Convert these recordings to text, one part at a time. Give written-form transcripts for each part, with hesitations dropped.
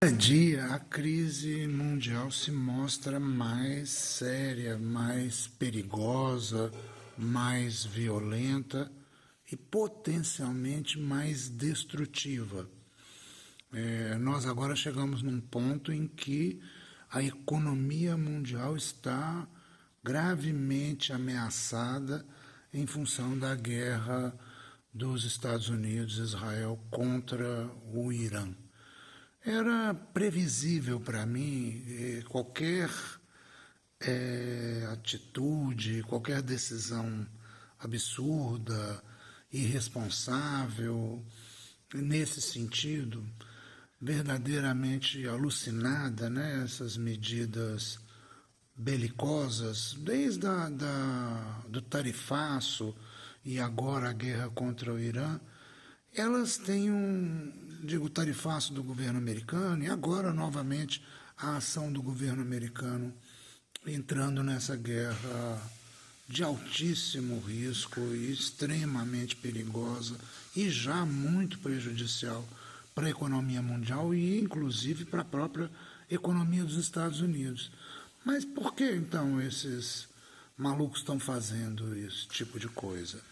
Cada dia a crise mundial se mostra mais séria, mais perigosa, mais violenta e potencialmente mais destrutiva. Nós agora chegamos num ponto em que a economia mundial está gravemente ameaçada em função da guerra dos Estados Unidos e Israel contra o Irã. Era previsível para mim qualquer atitude, qualquer decisão absurda, irresponsável, nesse sentido, verdadeiramente alucinada, né? Essas medidas belicosas, desde do tarifaço e agora a guerra contra o Irã, elas têm digo, tarifaço do governo americano e agora novamente a ação do governo americano entrando nessa guerra de altíssimo risco e extremamente perigosa e já muito prejudicial para a economia mundial e inclusive para a própria economia dos Estados Unidos. Mas por que então esses malucos estão fazendo esse tipo de coisa?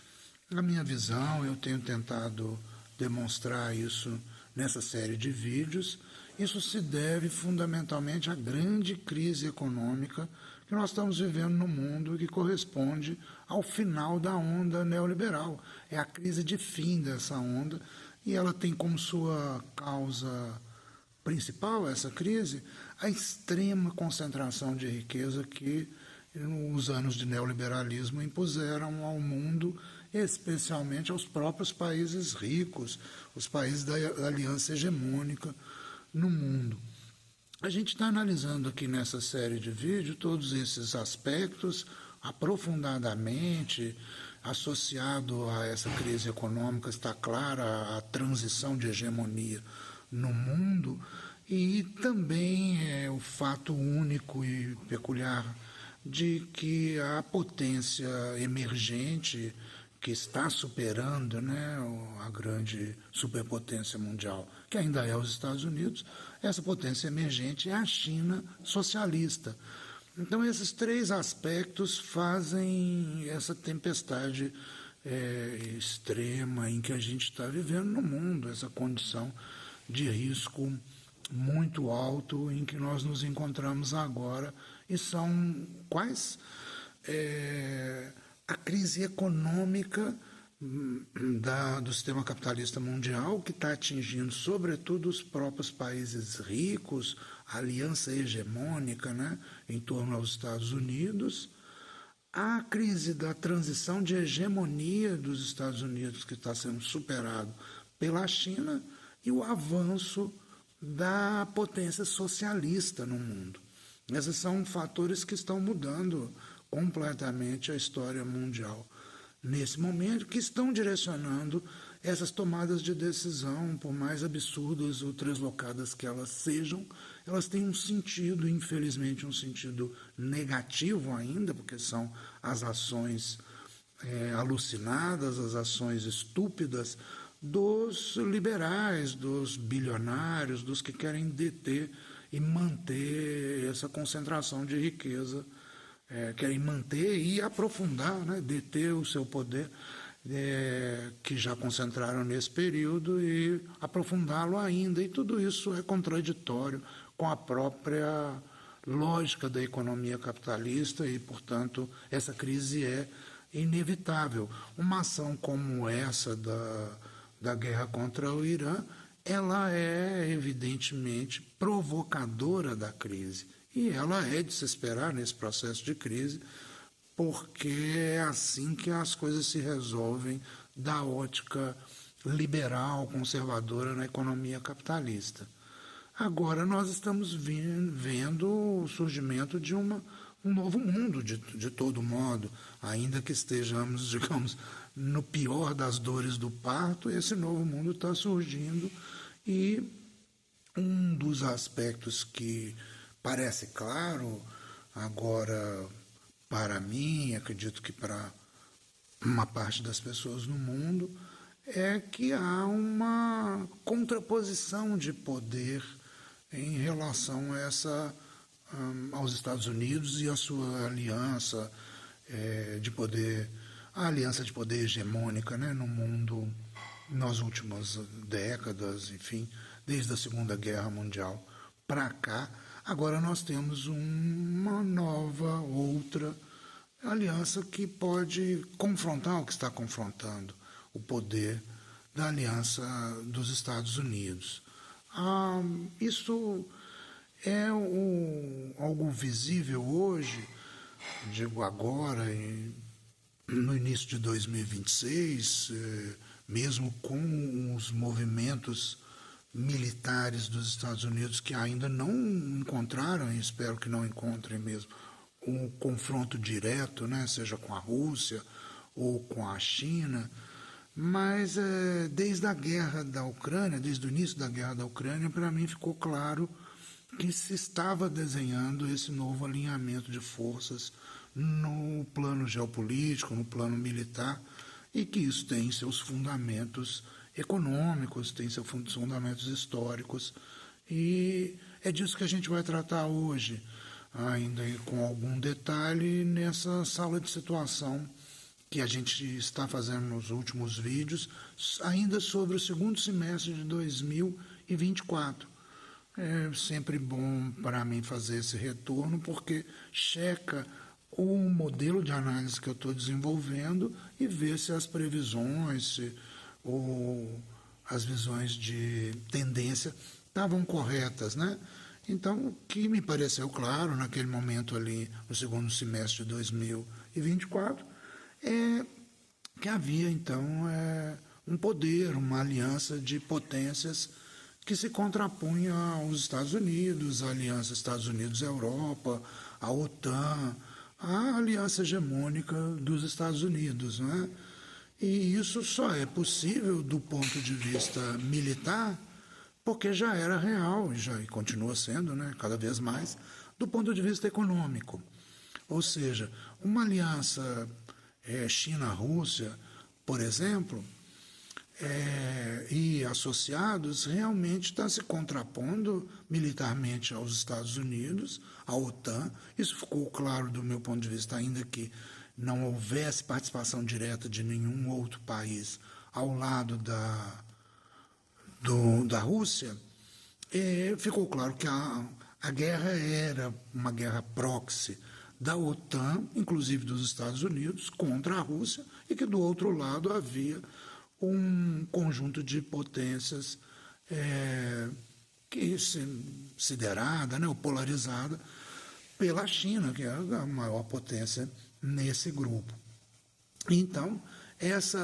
Na minha visão, eu tenho tentado demonstrar isso nessa série de vídeos. Isso se deve fundamentalmente à grande crise econômica que nós estamos vivendo no mundo e que corresponde ao final da onda neoliberal. É a crise de fim dessa onda e ela tem como sua causa principal, essa crise, a extrema concentração de riqueza que os anos de neoliberalismo impuseram ao mundo, especialmente aos próprios países ricos, os países da aliança hegemônica no mundo. A gente está analisando aqui nessa série de vídeos todos esses aspectos aprofundadamente, associado a essa crise econômica, está clara a transição de hegemonia no mundo e também o fato único e peculiar de que a potência emergente que está superando, né, a grande superpotência mundial, que ainda é os Estados Unidos, essa potência emergente é a China socialista. Então, esses três aspectos fazem essa tempestade extrema em que a gente está vivendo no mundo, essa condição de risco muito alto em que nós nos encontramos agora. E são quais? A crise econômica do sistema capitalista mundial, que está atingindo sobretudo os próprios países ricos, a aliança hegemônica, né, em torno aos Estados Unidos, a crise da transição de hegemonia dos Estados Unidos, que está sendo superado pela China, e o avanço da potência socialista no mundo. Esses são fatores que estão mudando completamente a história mundial nesse momento, que estão direcionando essas tomadas de decisão, por mais absurdas ou translocadas que elas sejam, elas têm um sentido, infelizmente um sentido negativo ainda, porque são as ações alucinadas, as ações estúpidas dos liberais, dos bilionários, dos que querem deter e manter essa concentração de riqueza, querem manter e aprofundar, né, deter o seu poder, que já concentraram nesse período, e aprofundá-lo ainda. E tudo isso é contraditório com a própria lógica da economia capitalista e, portanto, essa crise é inevitável. Uma ação como essa da guerra contra o Irã, ela é evidentemente provocadora da crise. E ela é de se esperar nesse processo de crise, porque é assim que as coisas se resolvem da ótica liberal, conservadora na economia capitalista. Agora nós estamos vendo o surgimento de um novo mundo, de todo modo, ainda que estejamos, digamos, no pior das dores do parto, esse novo mundo está surgindo e um dos aspectos que parece claro agora para mim, acredito que para uma parte das pessoas no mundo, é que há uma contraposição de poder em relação a aos Estados Unidos e a sua aliança de poder, a aliança de poder hegemônica, né, no mundo nas últimas décadas, enfim, desde a Segunda Guerra Mundial para cá. Agora nós temos uma nova, outra aliança que pode confrontar o que está confrontando o poder da aliança dos Estados Unidos. Isso é algo visível hoje, digo agora, no início de 2026, mesmo com os movimentos militares dos Estados Unidos que ainda não encontraram, e espero que não encontrem mesmo, um confronto direto, né, seja com a Rússia ou com a China, mas desde a guerra da Ucrânia, desde o início da guerra da Ucrânia, para mim ficou claro que se estava desenhando esse novo alinhamento de forças no plano geopolítico, no plano militar, e que isso tem seus fundamentos econômicos, tem seus fundamentos históricos, e é disso que a gente vai tratar hoje, ainda com algum detalhe nessa sala de situação que a gente está fazendo nos últimos vídeos, ainda sobre o segundo semestre de 2024. É sempre bom para mim fazer esse retorno, porque checa o modelo de análise que eu estou desenvolvendo e ver se as previsões ou as visões de tendência estavam corretas, né? Então, o que me pareceu claro naquele momento ali, no segundo semestre de 2024, é que havia, então, um poder, uma aliança de potências que se contrapunha aos Estados Unidos, a aliança Estados Unidos-Europa, a OTAN, a aliança hegemônica dos Estados Unidos, né? E isso só é possível do ponto de vista militar, porque já era real, e continua sendo, né, cada vez mais, do ponto de vista econômico. Ou seja, uma aliança China-Rússia, por exemplo, e associados, realmente está se contrapondo militarmente aos Estados Unidos, à OTAN. Isso ficou claro do meu ponto de vista, ainda que não houvesse participação direta de nenhum outro país ao lado da Rússia. Ficou claro que a guerra era uma guerra proxy da OTAN, inclusive dos Estados Unidos, contra a Rússia, e que do outro lado havia um conjunto de potências que siderada, né, ou polarizada pela China, que é a maior potência nesse grupo. Então, essa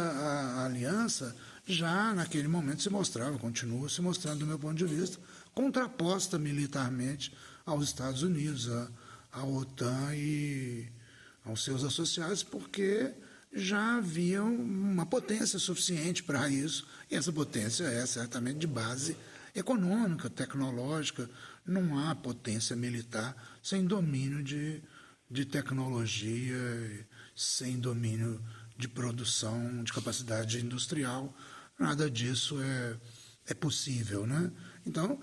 aliança já naquele momento se mostrava, continua se mostrando do meu ponto de vista, contraposta militarmente aos Estados Unidos, à OTAN e aos seus associados, porque já havia uma potência suficiente para isso, e essa potência é certamente de base econômica, tecnológica. Não há potência militar sem domínio de tecnologia, sem domínio de produção, de capacidade industrial. Nada disso é possível, né? Então,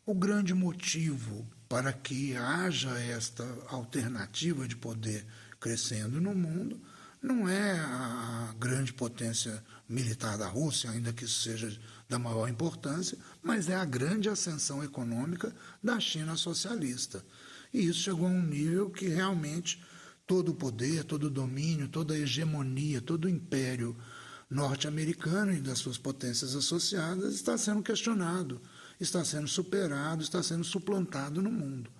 o grande motivo para que haja esta alternativa de poder crescendo no mundo não é a grande potência militar da Rússia, ainda que isso seja da maior importância, mas é a grande ascensão econômica da China socialista. E isso chegou a um nível que realmente todo o poder, todo o domínio, toda a hegemonia, todo o império norte-americano e das suas potências associadas está sendo questionado, está sendo superado, está sendo suplantado no mundo.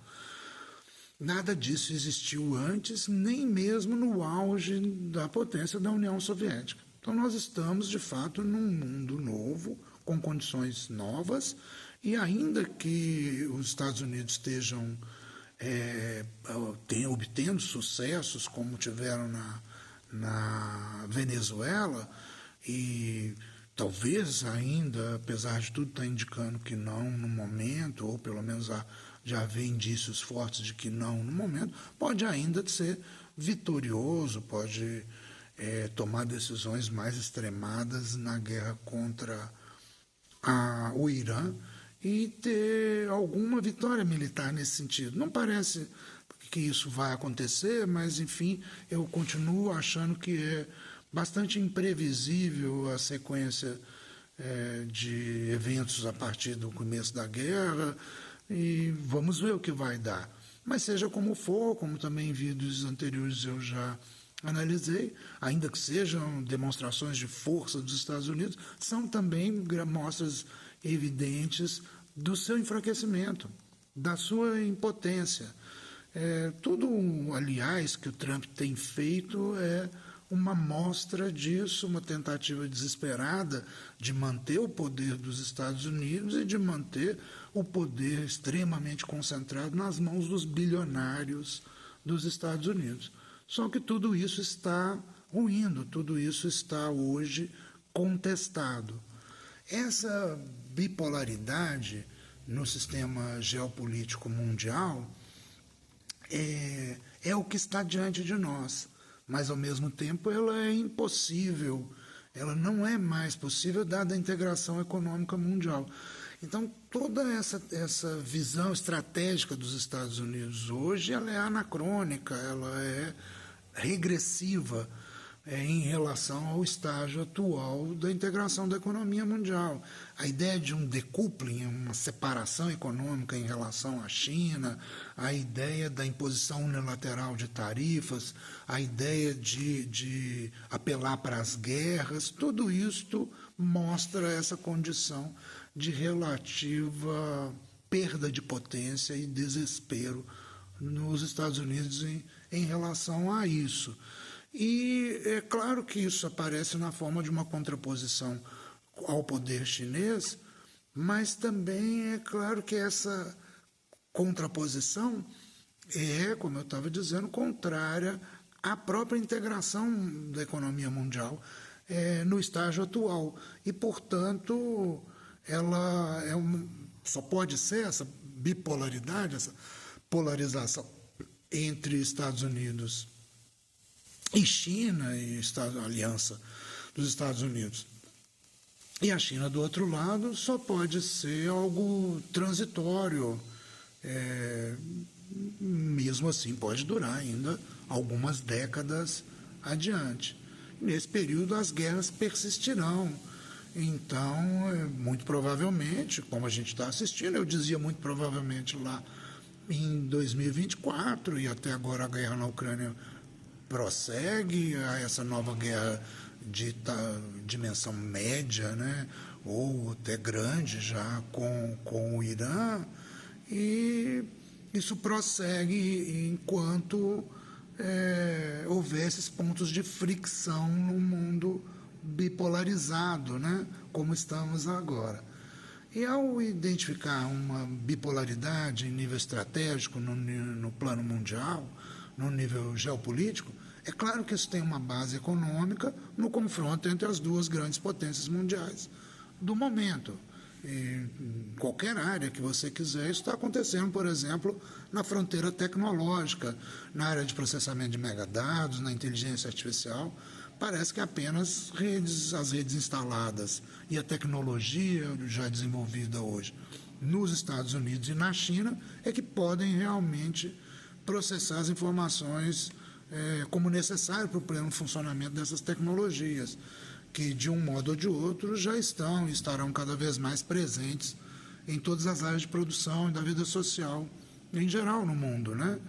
Nada disso existiu antes, nem mesmo no auge da potência da União Soviética. Então nós estamos, de fato, num mundo novo, com condições novas, e ainda que os Estados Unidos estejam obtendo sucessos, como tiveram na Venezuela, e talvez ainda, apesar de tudo estar indicando que não no momento, ou pelo menos já haver indícios fortes de que não no momento, pode ainda ser vitorioso, pode tomar decisões mais extremadas na guerra contra o Irã, e ter alguma vitória militar nesse sentido. Não parece que isso vai acontecer, mas, enfim, eu continuo achando que é bastante imprevisível a sequência de eventos a partir do começo da guerra, e vamos ver o que vai dar. Mas seja como for, como também em vídeos anteriores eu já analisei, ainda que sejam demonstrações de força dos Estados Unidos, são também mostras evidentes do seu enfraquecimento, da sua impotência. Tudo, aliás, que o Trump tem feito é uma mostra disso, uma tentativa desesperada de manter o poder dos Estados Unidos e de manter o poder extremamente concentrado nas mãos dos bilionários dos Estados Unidos. Só que tudo isso está ruindo, tudo isso está hoje contestado. Essa bipolaridade no sistema geopolítico mundial é o que está diante de nós, mas ao mesmo tempo ela é impossível, ela não é mais possível dada a integração econômica mundial. Então toda essa visão estratégica dos Estados Unidos hoje ela é anacrônica, ela é regressiva em relação ao estágio atual da integração da economia mundial. A ideia de um decoupling, uma separação econômica em relação à China, a ideia da imposição unilateral de tarifas, a ideia de apelar para as guerras, tudo isto mostra essa condição de relativa perda de potência e desespero nos Estados Unidos em relação a isso. E é claro que isso aparece na forma de uma contraposição ao poder chinês, mas também é claro que essa contraposição é, como eu estava dizendo, contrária à própria integração da economia mundial no estágio atual. E, portanto, ela só pode ser essa bipolaridade, essa polarização entre Estados Unidos e China, e a aliança dos Estados Unidos. E a China, do outro lado, só pode ser algo transitório. Mesmo assim, pode durar ainda algumas décadas adiante. Nesse período, as guerras persistirão. Então, muito provavelmente, como a gente está assistindo, eu dizia muito provavelmente lá em 2024, e até agora a guerra na Ucrânia prossegue, a essa nova guerra de dimensão média, né, ou até grande já com o Irã, e isso prossegue enquanto houver esses pontos de fricção no mundo bipolarizado, né, como estamos agora. E ao identificar uma bipolaridade em nível estratégico no plano mundial, no nível geopolítico, é claro que isso tem uma base econômica no confronto entre as duas grandes potências mundiais do momento. Em qualquer área que você quiser, isso está acontecendo, por exemplo, na fronteira tecnológica, na área de processamento de megadados, na inteligência artificial. Parece que apenas as redes instaladas e a tecnologia já desenvolvida hoje nos Estados Unidos e na China é que podem realmente processar as informações como necessário para o pleno funcionamento dessas tecnologias, que de um modo ou de outro já estão e estarão cada vez mais presentes em todas as áreas de produção e da vida social em geral no mundo, né?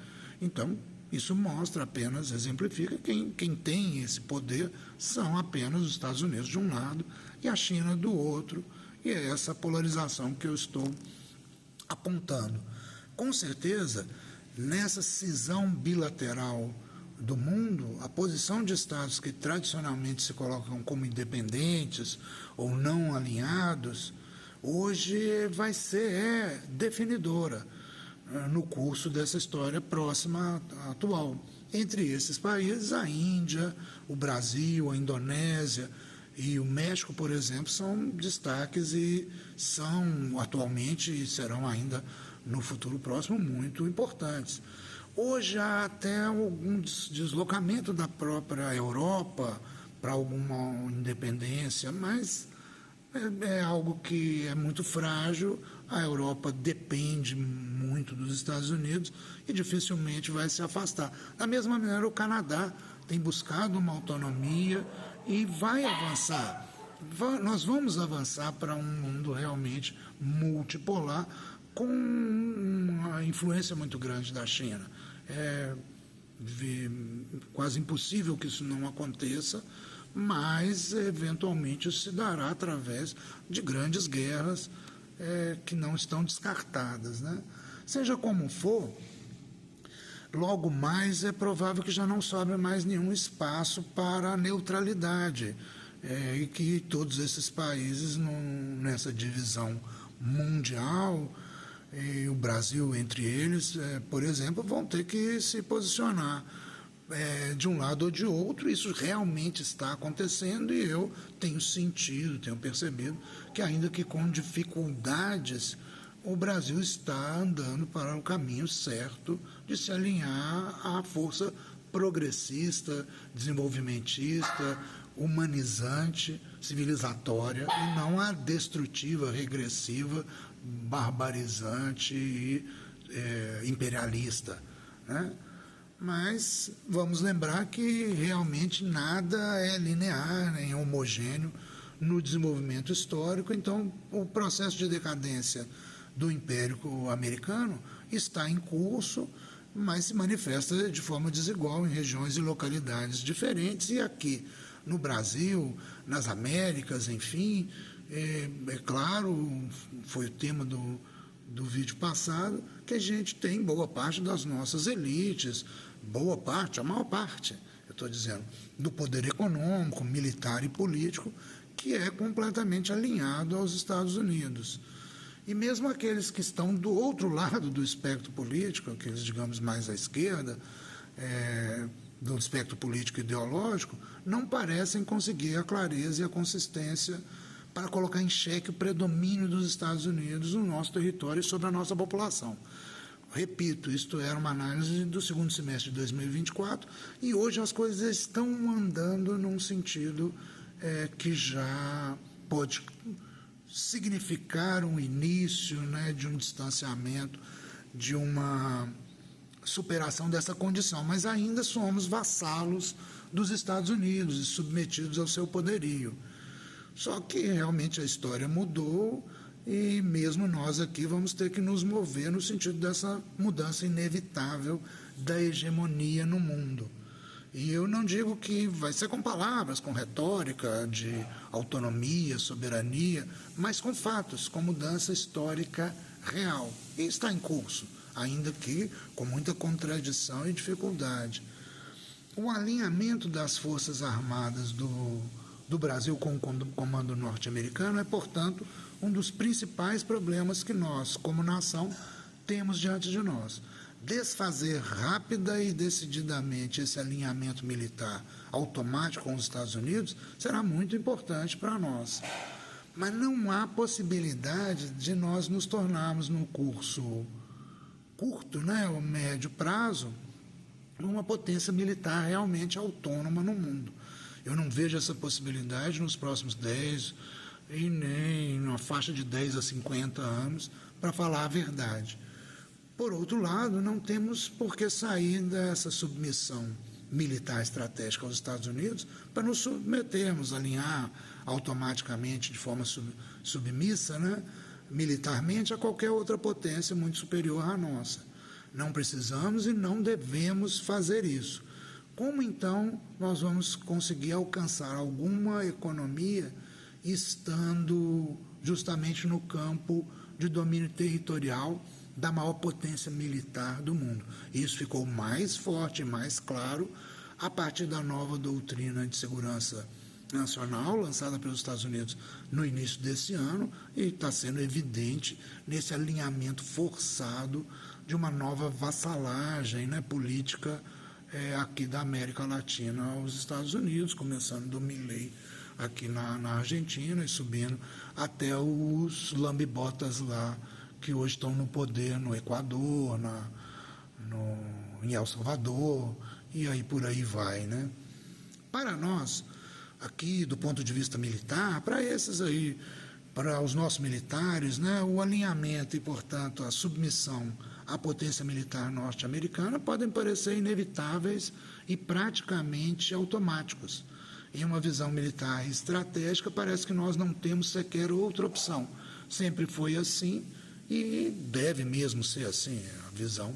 Então, isso mostra apenas, exemplifica, quem tem esse poder são apenas os Estados Unidos de um lado e a China do outro, e é essa polarização que eu estou apontando. Com certeza, nessa cisão bilateral do mundo, a posição de estados que tradicionalmente se colocam como independentes ou não alinhados, hoje vai ser definidora no curso dessa história próxima atual. Entre esses países, a Índia, o Brasil, a Indonésia e o México, por exemplo, são destaques e são atualmente e serão ainda no futuro próximo muito importantes. Hoje há até algum deslocamento da própria Europa para alguma independência, mas é algo que é muito frágil a Europa depende muito dos Estados Unidos e dificilmente vai se afastar. Da mesma maneira, o Canadá tem buscado uma autonomia e vai avançar. Nós vamos avançar para um mundo realmente multipolar com uma influência muito grande da China. É quase impossível que isso não aconteça, mas eventualmente isso se dará através de grandes guerras que não estão descartadas, né? Seja como for, logo mais é provável que já não sobre mais nenhum espaço para a neutralidade e que todos esses países nessa divisão mundial, e o Brasil entre eles, por exemplo, vão ter que se posicionar de um lado ou de outro. Isso realmente está acontecendo e eu tenho sentido, tenho percebido que, ainda que com dificuldades, o Brasil está andando para o caminho certo de se alinhar à força progressista, desenvolvimentista, humanizante, civilizatória, e não à destrutiva, regressiva, barbarizante e imperialista, né? Mas vamos lembrar que realmente nada é linear, nem homogêneo no desenvolvimento histórico. Então, o processo de decadência do Império Americano está em curso, mas se manifesta de forma desigual em regiões e localidades diferentes. E aqui no Brasil, nas Américas, enfim, é claro, foi o tema do vídeo passado, que a gente tem boa parte das nossas elites, boa parte, a maior parte, eu estou dizendo, do poder econômico, militar e político, que é completamente alinhado aos Estados Unidos. E mesmo aqueles que estão do outro lado do espectro político, aqueles, digamos, mais à esquerda, do espectro político e ideológico, não parecem conseguir a clareza e a consistência para colocar em xeque o predomínio dos Estados Unidos no nosso território e sobre a nossa população. Repito, isto era uma análise do segundo semestre de 2024 e hoje as coisas estão andando num sentido que já pode significar um início, né, de um distanciamento, de uma superação dessa condição, mas ainda somos vassalos dos Estados Unidos e submetidos ao seu poderio. Só que realmente a história mudou e mesmo nós aqui vamos ter que nos mover no sentido dessa mudança inevitável da hegemonia no mundo. E eu não digo que vai ser com palavras, com retórica de autonomia, soberania, mas com fatos, com mudança histórica real. E está em curso, ainda que com muita contradição e dificuldade. O alinhamento das Forças Armadas do Brasil com o comando norte-americano é, portanto, um dos principais problemas que nós, como nação, temos diante de nós. Desfazer rápida e decididamente esse alinhamento militar automático com os Estados Unidos será muito importante para nós. Mas não há possibilidade de nós nos tornarmos, num curso curto, né, ou médio prazo, uma potência militar realmente autônoma no mundo. Eu não vejo essa possibilidade nos próximos 10 e nem numa faixa de 10 a 50 anos, para falar a verdade. Por outro lado, não temos por que sair dessa submissão militar estratégica aos Estados Unidos para nos submetermos, alinhar automaticamente, de forma submissa, né, militarmente, a qualquer outra potência muito superior à nossa. Não precisamos e não devemos fazer isso. Como então nós vamos conseguir alcançar alguma economia estando justamente no campo de domínio territorial da maior potência militar do mundo? Isso ficou mais forte e mais claro a partir da nova doutrina de segurança nacional lançada pelos Estados Unidos no início desse ano, e está sendo evidente nesse alinhamento forçado de uma nova vassalagem, né, política aqui da América Latina aos Estados Unidos, começando do Milei aqui na Argentina e subindo até os lambibotas lá que hoje estão no poder no Equador, em El Salvador, e aí por aí vai, né? Para nós, aqui do ponto de vista militar, para esses aí para os nossos militares, né, o alinhamento e, portanto, a submissão à potência militar norte-americana podem parecer inevitáveis e praticamente automáticos. Em uma visão militar estratégica, parece que nós não temos sequer outra opção. Sempre foi assim e deve mesmo ser assim, a visão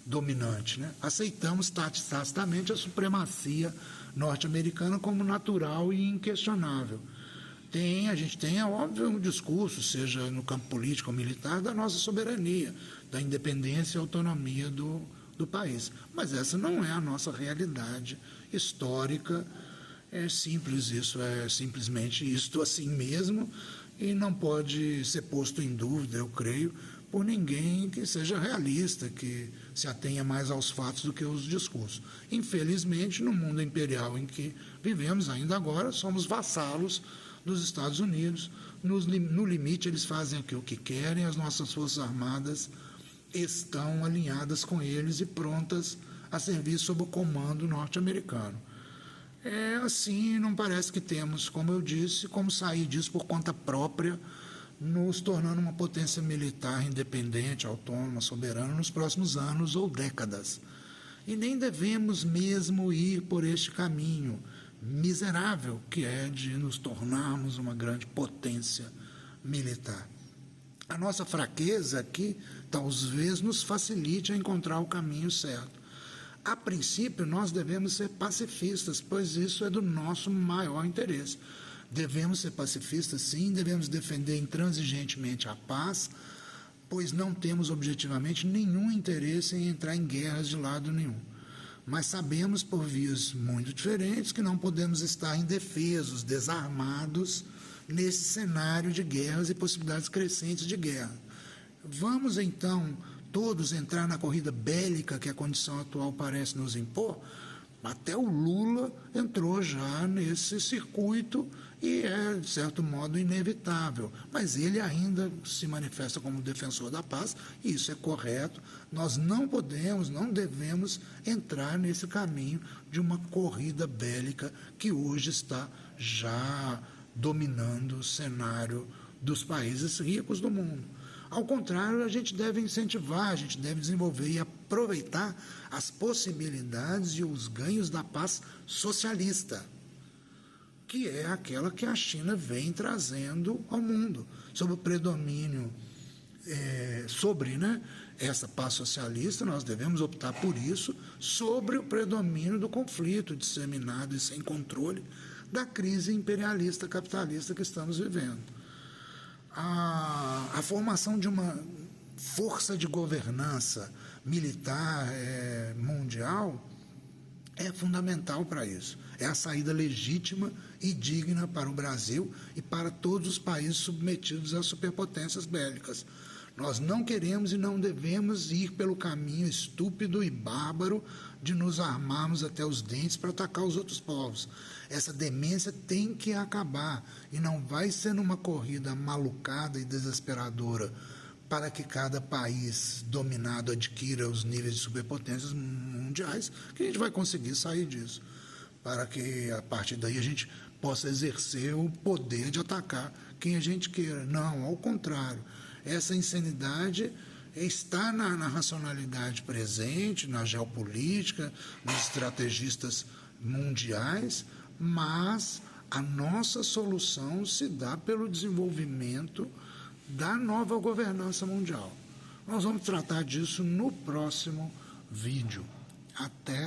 dominante, né? Aceitamos tacitamente a supremacia norte-americana como natural e inquestionável. A gente tem, é óbvio, um discurso, seja no campo político ou militar, da nossa soberania, da independência e autonomia do país. Mas essa não é a nossa realidade histórica. É simples isso, é simplesmente isto assim mesmo, e não pode ser posto em dúvida, eu creio, por ninguém que seja realista, que se atenha mais aos fatos do que aos discursos. Infelizmente, no mundo imperial em que vivemos ainda agora, somos vassalos dos Estados Unidos. No limite, eles fazem o que querem, as nossas Forças Armadas estão alinhadas com eles e prontas a servir sob o comando norte-americano. É assim, não parece que temos, como eu disse, como sair disso por conta própria, nos tornando uma potência militar independente, autônoma, soberana nos próximos anos ou décadas. E nem devemos mesmo ir por este caminho miserável que é de nos tornarmos uma grande potência militar. A nossa fraqueza aqui talvez nos facilite a encontrar o caminho certo. A princípio, nós devemos ser pacifistas, pois isso é do nosso maior interesse. Devemos ser pacifistas, sim, devemos defender intransigentemente a paz, pois não temos objetivamente nenhum interesse em entrar em guerras de lado nenhum. Mas sabemos, por vias muito diferentes, que não podemos estar indefesos, desarmados, nesse cenário de guerras e possibilidades crescentes de guerra. Vamos, então, todos entrar na corrida bélica que a condição atual parece nos impor? Até o Lula entrou já nesse circuito e é, de certo modo, inevitável. Mas ele ainda se manifesta como defensor da paz, e isso é correto. Nós não podemos, não devemos entrar nesse caminho de uma corrida bélica que hoje está já dominando o cenário dos países ricos do mundo. Ao contrário, a gente deve incentivar, a gente deve desenvolver e aproveitar as possibilidades e os ganhos da paz socialista, que é aquela que a China vem trazendo ao mundo, sob o predomínio, sobre essa paz socialista, nós devemos optar por isso, sobre o predomínio do conflito disseminado e sem controle da crise imperialista capitalista que estamos vivendo. A formação de uma força de governança militar mundial é fundamental para isso. É a saída legítima e digna para o Brasil e para todos os países submetidos às superpotências bélicas. Nós não queremos e não devemos ir pelo caminho estúpido e bárbaro de nos armarmos até os dentes para atacar os outros povos. Essa demência tem que acabar e não vai ser numa corrida malucada e desesperadora para que cada país dominado adquira os níveis de superpotências mundiais que a gente vai conseguir sair disso, para que a partir daí a gente possa exercer o poder de atacar quem a gente queira. Não, ao contrário, essa insanidade está na racionalidade presente, na geopolítica, nos estrategistas mundiais, mas a nossa solução se dá pelo desenvolvimento da nova governança mundial. Nós vamos tratar disso no próximo vídeo. Até